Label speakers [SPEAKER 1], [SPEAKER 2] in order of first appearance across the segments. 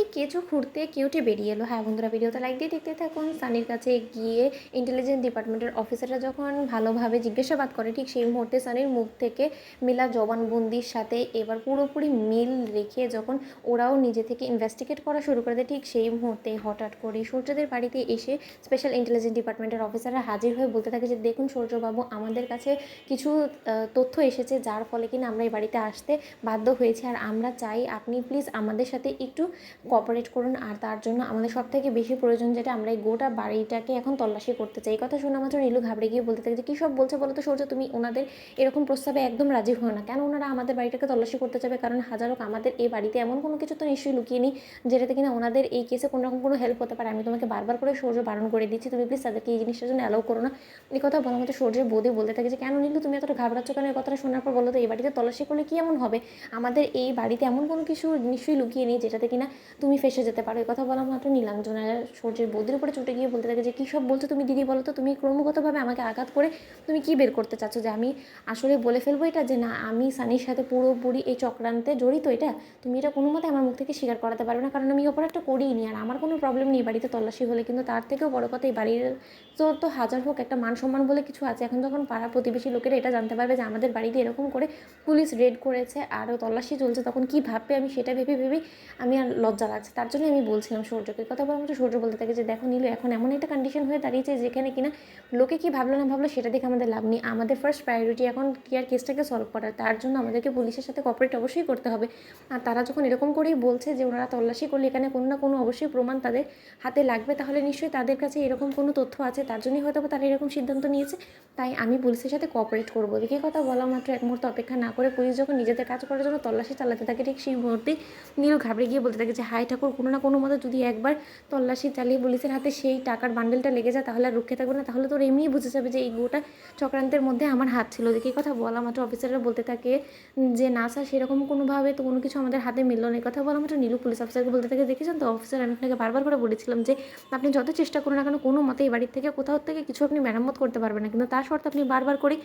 [SPEAKER 1] বলেই কেঁচো খুঁড়তে কেউটে বেরিয়ে এলো। হ্যাঁ বন্ধুরা, ভিডিওতে লাইক দিয়ে দেখতে থাকুন। সানির কাছে গিয়ে ইন্টেলিজেন্স ডিপার্টমেন্টের অফিসাররা যখন ভালোভাবে জিজ্ঞাসাবাদ করে, ঠিক সেই মুহূর্তে সানির মুখ থেকে মিলা জবানবন্দির সাথে এবার পুরোপুরি মিল রেখে যখন ওরাও নিজে থেকে ইনভেস্টিগেট করা শুরু করে দেয়, ঠিক সেই মুহূর্তে হঠাৎ করে সূর্যদের বাড়িতে এসে স্পেশাল ইন্টেলিজেন্স ডিপার্টমেন্টের অফিসাররা হাজির হয়ে বলতে থাকে যে দেখুন সূর্যবাবু, আমাদের কাছে কিছু তথ্য এসেছে যার ফলে কিনা আমরা এই বাড়িতে আসতে বাধ্য হয়েছি, আর আমরা চাই আপনি প্লিজ আমাদের সাথে একটু কোঅপারেট করুন। আর তার জন্য আমাদের সব থেকে বেশি প্রয়োজন যেটা, আমরা এই গোটা বাড়িটাকে এখন তল্লাশি করতে চাই। এই কথা শোনা মাত্র নীলু ঘাবড়ে গিয়ে বলতে থাকে যে কী সব বলছে বলো তো সূর্য, তুমি ওনাদের এরকম প্রস্তাবে একদম রাজি হও না। কেন ওনারা আমাদের বাড়িটাকে তল্লাশি করতে চাবে? কারণ হাজার হোক আমাদের এই বাড়িতে এমন কোনো কিছু তো নিশ্চয়ই লুকিয়ে নেই যেটাতে কিনা ওনাদের এই কেসে কোনো রকম কোনো হেল্প হতে পারে। আমি তোমাকে বারবার করে সূর্য বারণ করে দিচ্ছি, তুমি প্লিজ তাদেরকে এই জিনিসটার জন্য অ্যালাউ করো না। এই কথা বলার মতো সূর্যের বৌদি বলতে থাকে যে কেন নীলু, তুমি এতটা ঘাবড়াচ্ছ কেন? এই কথাটা শোনার পর বলো তো এই বাড়িতে তল্লাশি করলে কী এমন হবে? আমাদের এই বাড়িতে এমন কোনো কিছু নিশ্চয়ই লুকিয়ে নেই যেটাতে কিনা তুমি ফেসে যেতে পারো। এই কথা বলা মাত্র নীলাঞ্জনা সূর্যের বৌদির উপরে চটে গিয়ে বলতে থাকে যে কী সব বলছো তুমি দিদি, বলো তো তুমি ক্রমাগতভাবে আমাকে আঘাত করে তুমি কী বের করতে চাচ্ছ? যে আমি আসলে বলে ফেলবো এটা যে না আমি সানির সাথে পুরোপুরি এই চক্রান্তে জড়িত? এটা তুমি এটা কোনো মতে আমার মুখ থেকে স্বীকার করাতে পারবে না, কারণ আমি অপরাধটা করিনি। আর আমার কোনো প্রবলেম নেই বাড়িতে তল্লাশি হলে, কিন্তু তার থেকেও বড় কথা এই বাড়ির তো হাজার হোক একটা মান সম্মান বলে কিছু আছে। এখন যখন পাড়া প্রতিবেশী লোকেরা এটা জানতে পারবে যে আমাদের বাড়িতে এরকম করে পুলিশ রেড করেছে আরও তল্লাশি চলছে, তখন কী ভাববে আমি সেটা ভেবেই আমি আর লজ্জা লাগছে। তার জন্য আমি বলছিলাম সূর্যকে কথা বলার মতো। সূর্য বলতে থাকে যে দেখো নীলু, এখন এমন একটা কন্ডিশন হয়ে দাঁড়িয়েছে যেখানে কিনা লোকে কী ভাবলো না ভাবলো সেটা দেখে আমাদের লাভ নেই। আমাদের ফার্স্ট প্রায়োরিটি এখন ক্লিয়ার কেসটাকে সলভ করার, তার জন্য আমাদেরকে পুলিশের সাথে কোঅপারেট অবশ্যই করতে হবে। আর তারা যখন এরকম করেই বলছে যে ওনারা তল্লাশি করলে এখানে কোনো না কোনো অবশ্যই প্রমাণ তাদের হাতে লাগবে, তাহলে নিশ্চয়ই তাদের কাছে এরকম কোনো তথ্য আছে, তার জন্যই হয়তো তারা এরকম সিদ্ধান্ত নিয়েছে। তাই আমি পুলিশের সাথে কোঅপারেট করবো। এই কথা বলা মাত্র এক মুহূর্তে অপেক্ষা না করে পুলিশ যখন নিজেদের কাজ করার জন্য তল্লাশি চালাতে থাকে, ঠিক সেই মুহূর্তেই নীলু ঘাবড়ে গিয়ে বলতে থাকে যে হায় ঠাকুর, কোনো না কোনো মতে যদি একবার তল্লাশি চালিয়ে পুলিশের হাতে সেই টাকার বান্ডেলটা লেগে যায় তাহলে আর রুখে থাকবে না, তাহলে তোর এমনিই বুঝে যাবে যে এই গোটা চক্রান্তের মধ্যে আমার হাত ছিল। দেখে কথা বলা মাত্র অফিসাররা বলতে থাকে যে না স্যার, সেরকম কোনোভাবে তো কোনো কিছু আমাদের হাতে মিলল না। কথা বলা মাত্র নীলু পুলিশ অফিসারকে বলতে থাকে দেখেছেন তো অফিসার, আমি আপনাকে বারবার করে বলেছিলাম যে আপনি যত চেষ্টা করুন না কেন কোনো মতে এই বাড়ির থেকে কোথাও থেকে কিছু আপনি মেরামত করতে পারবেন না, কিন্তু তার শর্তে আপনি বারবার করে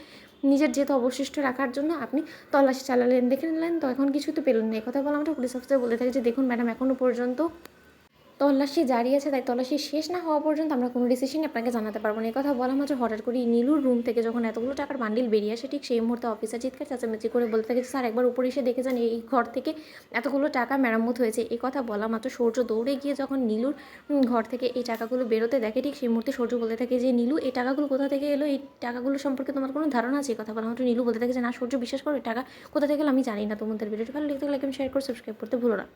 [SPEAKER 1] নিজের যেহেতু অবশিষ্ট রাখার জন্য আপনি তল্লাশি চালালেন, দেখে নিলেন তো এখন কিছু তো পেলেন না। এই কথা বলা মাত্র পুলিশ অফিসার বলতে থাকে যে দেখুন ম্যাডাম, এখনও পর্যন্ত তল্লাশি জারি আছে, তাই তল্লাশি শেষ না হওয়া পর্যন্ত আমরা কোনো ডিসিশনই আপনাকে জানাতে পারবো না। এই কথা বলা মাত্র হঠাৎ করে নীলুর রুম থেকে যখন এতগুলো টাকার বান্ডিল বেরিয়ে আসে, ঠিক সেই মুহূর্তে অফিসার চিৎকার চেঁচামেচি করে বলতে থাকে স্যার একবার উপরে এসে দেখে যান এই ঘর থেকে এতগুলো টাকা মেরামত হয়েছে। এই কথা বলা মাত্র সূর্য দৌড়ে গিয়ে যখন নীলুর ঘর থেকে এই টাকাগুলো বেরোতে দেখে, ঠিক সেই মুহূর্তে সূর্য বলতে থাকে যে নীলু, এই টাকাগুলো কোথা থেকে এলো? এই টাকাগুলো সম্পর্কে তোমার কোনো ধারণা আছে? এই কথা বলা মাত্র নীলু বলতে থাকে যে না সূর্য, বিশ্বাস করো এই টাকা কোথা থেকে এলো আমি জানি না। তোমাদের ভিডিওটি ভালো লাগলে লাইক এবং শেয়ার করে সাবস্ক্রাইব করতে ভুলো না।